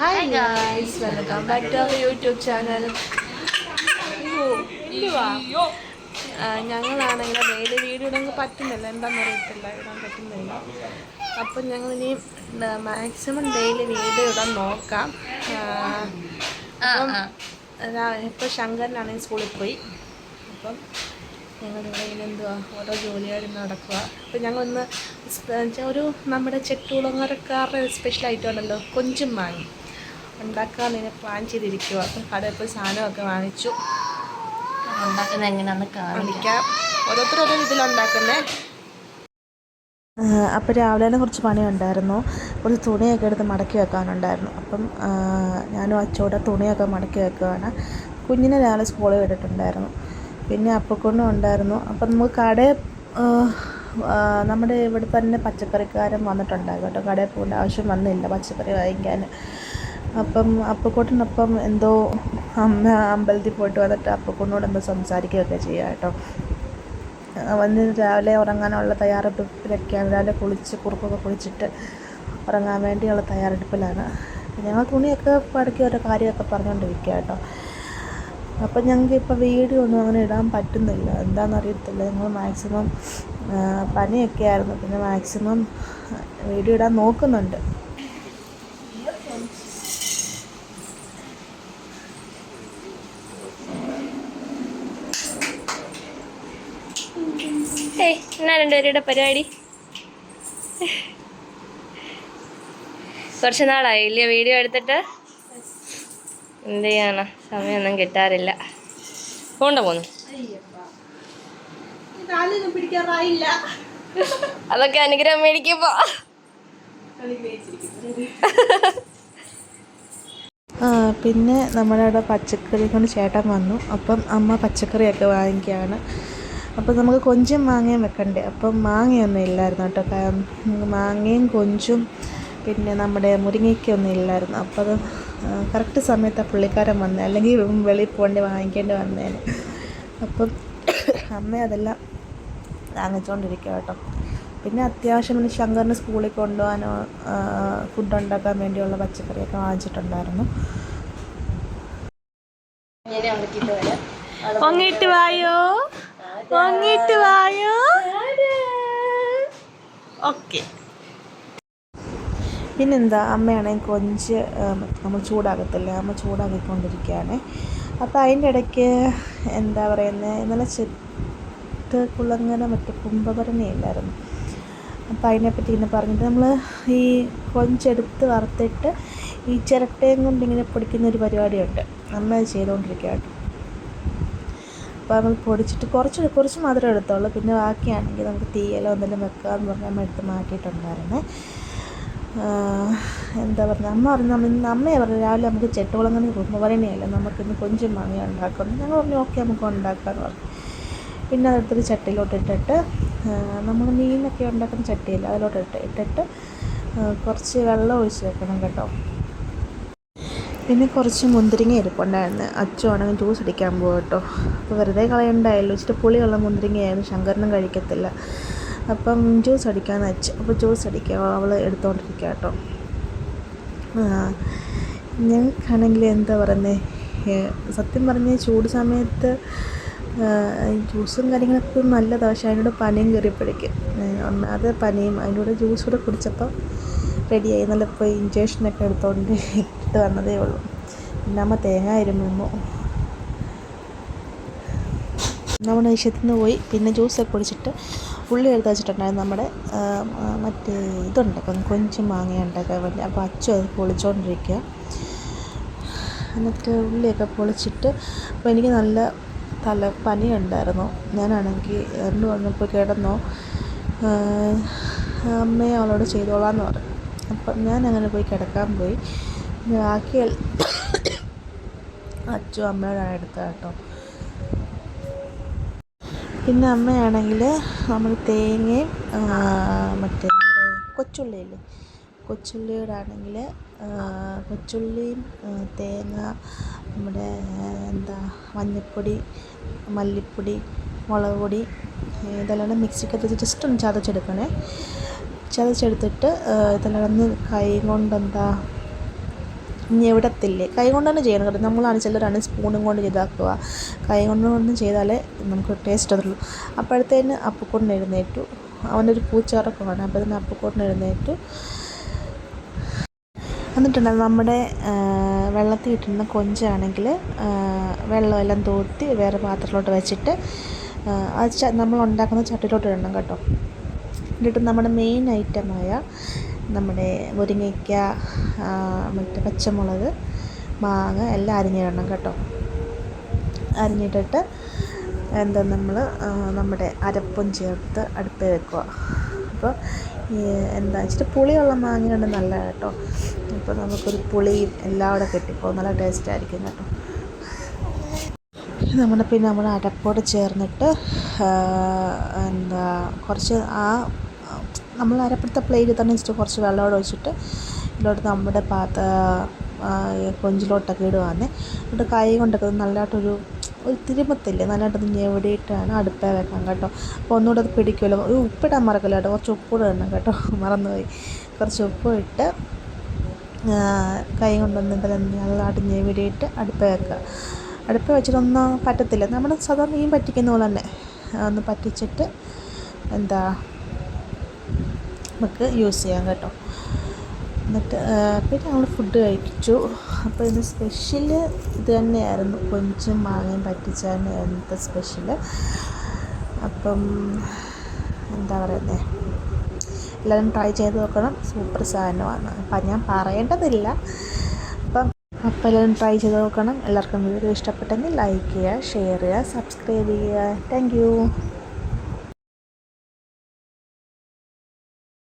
Hi guys, welcome back to our YouTube channel. ഞങ്ങളാണെങ്കിൽ daily video ഇടാൻ പറ്റുന്നില്ല, എന്താണെന്നറിയത്തില്ല, ഇടാൻ പറ്റുന്നില്ല. അപ്പം ഞങ്ങളിനി മാക്സിമം ഡെയിലി വീഡിയോ ഇടാൻ നോക്കാം. അപ്പം ഇപ്പോൾ ശങ്കരനാണെങ്കിൽ സ്കൂളിൽ പോയി. അപ്പം ഞങ്ങളിവിടെ ഇങ്ങനെ എന്തുവാ ഓരോ ജോലിയായിട്ട് നടക്കുക. അപ്പം ഞങ്ങളിന്ന് ഒരു നമ്മുടെ ചെട്ടുകുളങ്ങരക്കാരുടെ സ്പെഷ്യൽ ഐറ്റം ഉണ്ടല്ലോ, കൊഞ്ചും വാങ്ങി ഉണ്ടാക്കാൻ ഇങ്ങനെ പ്ലാൻ ചെയ്തിരിക്കുക. അപ്പം കടയിൽ പോയി സാധനമൊക്കെ വാങ്ങിച്ചു. ഉണ്ടാക്കുന്നത് എങ്ങനെയാണെന്ന് കാണിക്കാം. ഓരോരുത്തരോരോ ഇതിലുണ്ടാക്കുന്നത്. അപ്പോൾ രാവിലെ തന്നെ കുറച്ച് പണിയുണ്ടായിരുന്നു. കുറച്ച് തുണിയൊക്കെ എടുത്ത് മടക്കി വെക്കാനുണ്ടായിരുന്നു. അപ്പം ഞാനും അച്ചോടെ തുണിയൊക്കെ മടക്കി വെക്കുകയാണ്. കുഞ്ഞിനെ രാവിലെ സ്കൂളിൽ വിട്ടിട്ടുണ്ടായിരുന്നു. പിന്നെ അപ്പക്കൊണ്ടും ഉണ്ടായിരുന്നു. അപ്പം നമുക്ക് കടയിൽ നമ്മുടെ ഇവിടെ തന്നെ പച്ചക്കറിക്കാരൻ വന്നിട്ടുണ്ടായിരുന്നു കേട്ടോ. കടയിൽ പോകേണ്ട ആവശ്യം വന്നില്ല പച്ചക്കറി വാങ്ങിക്കാൻ. അപ്പം അപ്പക്കൂട്ടിനൊപ്പം എന്തോ അമ്മ അമ്പലത്തിൽ പോയിട്ട് വന്നിട്ട് അപ്പക്കൂട്ടിനോട് എന്തോ സംസാരിക്കുകയൊക്കെ ചെയ്യുക കേട്ടോ. വന്ന് രാവിലെ ഉറങ്ങാനുള്ള തയ്യാറെടുപ്പിലൊക്കെയാണ്. രാവിലെ കുളിച്ച് കുറുക്കൊക്കെ കുളിച്ചിട്ട് ഉറങ്ങാൻ വേണ്ടിയുള്ള തയ്യാറെടുപ്പിലാണ്. ഞങ്ങൾ തുണിയൊക്കെ പടക്കി ഓരോ കാര്യമൊക്കെ പറഞ്ഞുകൊണ്ടിരിക്കുക കേട്ടോ. അപ്പം ഞങ്ങൾക്ക് ഇപ്പോൾ വീഡിയോ ഒന്നും അങ്ങനെ ഇടാൻ പറ്റുന്നില്ല, എന്താണെന്നറിയത്തില്ല. ഞങ്ങൾ മാക്സിമം പനിയൊക്കെ ആയിരുന്നു, പിന്നെ മാക്സിമം വീഡിയോ ഇടാൻ നോക്കുന്നുണ്ട്. എന്നാ രണ്ടുപേരുടെ പരിപാടി? കുറച്ച് നാളായില്ലേ വീഡിയോ എടുത്തിട്ട്? എന്ത് ചെയ്യാനാ, സമയമൊന്നും കിട്ടാറില്ല. പോന്നു അതൊക്കെ അനുഗ്രഹം മേടിക്കുമ്പോ. പിന്നെ നമ്മുടെ അവിടെ പച്ചക്കറി കൊണ്ട് ചേട്ടൻ വന്നു. അപ്പം അമ്മ പച്ചക്കറിയൊക്കെ വാങ്ങിക്കുകയാണ്. അപ്പം നമുക്ക് കൊഞ്ചും മാങ്ങയും വെക്കണ്ടേ. അപ്പം മാങ്ങയൊന്നും ഇല്ലായിരുന്നു കേട്ടോ. മാങ്ങയും കൊഞ്ചും പിന്നെ നമ്മുടെ മുരിങ്ങയ്ക്കൊന്നും ഇല്ലായിരുന്നു. അപ്പോൾ അത് കറക്റ്റ് സമയത്താണ് പുള്ളിക്കാരൻ വന്നത്, അല്ലെങ്കിൽ വെളിയിൽ പോകേണ്ടി വാങ്ങിക്കേണ്ടി വന്നേനെ. അപ്പം അമ്മ അതെല്ലാം വാങ്ങിച്ചുകൊണ്ടിരിക്കുക കേട്ടോ. പിന്നെ അത്യാവശ്യം പിന്നെ ശങ്കറിന് സ്കൂളിൽ കൊണ്ടുപോകാനോ ഫുഡ് ഉണ്ടാക്കാൻ വേണ്ടിയുള്ള പച്ചക്കറിയൊക്കെ വാങ്ങിച്ചിട്ടുണ്ടായിരുന്നു. പൊങ്ങിട്ട് വായോ, പൊങ്ങിട്ട് വായോ. ഓക്കെ. പിന്നെന്താ, അമ്മയാണെങ്കിൽ കൊഞ്ച് നമ്മൾ ചൂടാകത്തില്ലേ, അമ്മ ചൂടാക്കിക്കൊണ്ടിരിക്കുകയാണ്. അപ്പോൾ അതിൻ്റെ ഇടയ്ക്ക് എന്താ പറയുന്നത്, ഇന്നലെ ചെട്ടുകുളങ്ങര മറ്റേ കുംഭഭരണിയില്ലായിരുന്നു. അപ്പോൾ അതിനെപ്പറ്റി ഇങ്ങനെ പറഞ്ഞിട്ട് നമ്മൾ ഈ കൊഞ്ചെടുത്ത് വറുത്തിട്ട് ഈ ചിരട്ടയും കൊണ്ട് ഇങ്ങനെ പൊടിക്കുന്നൊരു പരിപാടിയുണ്ട്. അമ്മ അത് ചെയ്തുകൊണ്ടിരിക്കുക കേട്ടോ. അപ്പോൾ നമ്മൾ പൊടിച്ചിട്ട് കുറച്ച് മാത്രമേ എടുത്തുള്ളൂ. പിന്നെ ബാക്കിയാണെങ്കിൽ നമുക്ക് തീയലോ എന്തെങ്കിലും വെക്കാമെന്ന് പറഞ്ഞാൽ അമ്മ എടുത്ത് മാറ്റിയിട്ടുണ്ടായിരുന്നേ. എന്താ പറയുക, അമ്മയെ പറഞ്ഞു രാവിലെ നമുക്ക് ചെട്ടുകുളങ്ങര കുംഭഭരണിയല്ല, നമുക്കിന്ന് കൊഞ്ചും മാങ്ങ ഉണ്ടാക്കുന്നു. ഞങ്ങൾ പറഞ്ഞു ഓക്കെ നമുക്ക് ഉണ്ടാക്കാമെന്ന് പറഞ്ഞു. പിന്നെ അതെടുത്തൊരു ചട്ടിയിലോട്ട് ഇട്ടിട്ട് നമ്മൾ മീനൊക്കെ ഉണ്ടാക്കുന്ന ചട്ടിയില്ല, അതിലോട്ട് ഇട്ടിട്ട് കുറച്ച് വെള്ളം ഒഴിച്ച് വെക്കണം കേട്ടോ. പിന്നെ കുറച്ച് മുന്തിരിങ്ങ ഇരിപ്പുണ്ടായിരുന്നു. അച്ചുവാണെങ്കിൽ ജ്യൂസ് അടിക്കാൻ പോകും കേട്ടോ. അപ്പോൾ വെറുതെ കളയണ്ടായല്ലോ, ഇച്ചിരി പുളിയുള്ള മുന്തിരിങ്ങയായിരുന്നു, ശങ്കരനും കഴിക്കത്തില്ല. അപ്പം ജ്യൂസ് അടിക്കാമെന്ന് വെച്ച്. അപ്പോൾ ജ്യൂസ് അടിക്കുക അവൾ എടുത്തുകൊണ്ടിരിക്കുക കേട്ടോ. ഞങ്ങൾക്കാണെങ്കിൽ എന്താ പറയുന്നത്, സത്യം പറഞ്ഞ് ചൂട് സമയത്ത് ജ്യൂസും കാര്യങ്ങളൊക്കെ നല്ലതാണ്. പക്ഷേ അതിനോട് പനിയും കയറിയപ്പോഴേക്കും ഒന്നാമത് പനിയും അതിൻ്റെ കൂടെ ജ്യൂസ് കൂടെ കുടിച്ചപ്പോൾ റെഡിയായി. നല്ല പോയി ഇഞ്ചക്ഷനൊക്കെ എടുത്തുകൊണ്ട് ഇട്ട് വന്നതേ ഉള്ളൂ. പിന്നെ അമ്മ തേങ്ങ ഇരുന്നു. നമ്മുടെ ഇഷ്ടത്തിന് പോയി. പിന്നെ ജ്യൂസൊക്കെ കുടിച്ചിട്ട് ഉള്ളി എടുത്ത് വെച്ചിട്ടുണ്ടായിരുന്നു നമ്മുടെ മറ്റേ ഇതുണ്ടാക്കും, കൊഞ്ചും മാങ്ങ ഉണ്ടാക്കാൻ വേണ്ടി. അപ്പോൾ അച്ചു അത് പൊളിച്ചുകൊണ്ടിരിക്കുക. എന്നിട്ട് ഉള്ളിയൊക്കെ പൊളിച്ചിട്ട്, അപ്പോൾ എനിക്ക് നല്ല പനിയുണ്ടായിരുന്നു. ഞാനാണെങ്കിൽ എന്ന് വന്നപ്പോൾ കിടന്നോ, അമ്മയെ അവളോട് ചെയ്തോളാമെന്ന് പറഞ്ഞു. അപ്പം ഞാൻ അങ്ങനെ പോയി കിടക്കാൻ പോയി. ബാക്കി അച്ചു അമ്മയോടാണ് എടുത്തത് കേട്ടോ. പിന്നെ അമ്മയാണെങ്കിൽ നമ്മൾ തേങ്ങയും മറ്റേ നമ്മുടെ കൊച്ചുള്ളിയില്ലേ, കൊച്ചുള്ളിയോടാണെങ്കിൽ കൊച്ചുള്ളിയും തേങ്ങ, നമ്മുടെ എന്താ മഞ്ഞൾപ്പൊടി, മല്ലിപ്പൊടി, മുളക് പൊടി ഇതെല്ലാം മിക്സിക്കകത്ത് ജസ്റ്റ് ഒന്ന് ചതച്ചെടുക്കണേ. ചതച്ചെടുത്തിട്ട് ഇതെല്ലാം ഒന്ന് കൈ കൊണ്ട് എന്താ ഞെവിടത്തില്ലേ. കൈ കൊണ്ട് തന്നെ ചെയ്യണം കേട്ടോ. നമ്മളാണ് ചിലരാണ് സ്പൂണും കൊണ്ട് ഇതാക്കുക. കൈ കൊണ്ട് ചെയ്താലേ നമുക്ക് ടേസ്റ്റ് അതുള്ളൂ. അപ്പോഴത്തേന് അപ്പുക്കുട്ടൻ എഴുന്നേറ്റു. അവനൊരു പൂച്ചയുറക്കമാണ്. അപ്പോഴത്തേന് അപ്പുക്കുട്ടൻ എഴുന്നേറ്റു. എന്നിട്ടുണ്ടെങ്കിൽ നമ്മുടെ വെള്ളത്തിൽ ഇട്ടിരുന്ന കൊഞ്ചാണെങ്കിൽ വെള്ളമെല്ലാം തൂത്തി വേറെ പാത്രത്തിലോട്ട് വെച്ചിട്ട് അത് നമ്മൾ ഉണ്ടാക്കുന്ന ചട്ടിയിലോട്ട് ഇടണം കേട്ടോ. എന്നിട്ട് നമ്മുടെ മെയിൻ ഐറ്റമായ നമ്മുടെ മുരിങ്ങയ്ക്ക, മറ്റേ പച്ചമുളക്, മാങ്ങ എല്ലാം അരിഞ്ഞിടണം കേട്ടോ. അരിഞ്ഞിട്ടിട്ട് നമ്മൾ നമ്മുടെ അരപ്പും ചേർത്ത് അടുപ്പിൽ വെക്കുക. അപ്പോൾ എന്താ വെച്ചിട്ട് പുളിയുള്ള മാങ്ങയുണ്ട് നല്ല കേട്ടോ. അപ്പോൾ നമുക്കൊരു പുളിയും എല്ലാം കൂടെ കിട്ടിപ്പോൾ നല്ല ടേസ്റ്റ് ആയിരിക്കും കേട്ടോ. നമ്മൾ അരപ്പോട് ചേർന്നിട്ട് കുറച്ച് നമ്മൾ അരപ്പെടുത്ത പ്ലേറ്റിൽ തന്നെ വെച്ചിട്ട് കുറച്ച് വെള്ളമോടെ ഒഴിച്ചിട്ട് ഇതിലോട്ട് നമ്മുടെ കൊഞ്ചിലോട്ടൊക്കെ ഇടുവാന്ന്. എന്നിട്ട് കൈ കൊണ്ടൊക്കെ നല്ലതായിട്ടൊരു തിരുമത്തില്ലേ, നല്ലതായിട്ടൊന്ന് ഞെവിടിയിട്ടാണ് അടുപ്പേ വെക്കാം കേട്ടോ. അപ്പോൾ ഒന്നുകൂടെ അത് പിടിക്കുമല്ലോ. ഉപ്പിടാൻ മറക്കില്ല കേട്ടോ. കുറച്ച് ഉപ്പ് ഇടണം കേട്ടോ, മറന്നുപോയി. കുറച്ച് ഉപ്പ് ഇട്ട് കൈ കൊണ്ടൊന്ന് നല്ലതായിട്ട് ഞെവിടിയിട്ട് അടുപ്പേ വെക്കുക. അടുപ്പ് വെച്ചിട്ടൊന്നും പറ്റത്തില്ല. നമ്മൾ സാധാരണ മീൻ പറ്റിക്കുന്ന പോലെ തന്നെ ഒന്ന് പറ്റിച്ചിട്ട് നമുക്ക് യൂസ് ചെയ്യാം കേട്ടോ. എന്നിട്ട് പിന്നെ നമ്മൾ ഫുഡ് കഴിച്ചു. അപ്പോൾ ഇന്ന് സ്പെഷ്യൽ ഇത് തന്നെയായിരുന്നു. കൊഞ്ചും മാങ്ങയും പറ്റിച്ചാണ് ഇന്നത്തെ സ്പെഷ്യൽ. അപ്പം പറയുന്നത്, എല്ലാവരും ട്രൈ ചെയ്ത് നോക്കണം. സൂപ്പർ സാധനമാണ്. അപ്പം ഞാൻ പറയേണ്ടതില്ല. അപ്പോൾ എല്ലാവരും ട്രൈ ചെയ്ത് നോക്കണം. എല്ലാവർക്കും വീഡിയോ ഇഷ്ടപ്പെട്ടെങ്കിൽ ലൈക്ക് ചെയ്യുക, ഷെയർ ചെയ്യുക, സബ്സ്ക്രൈബ് ചെയ്യുക. Thank you.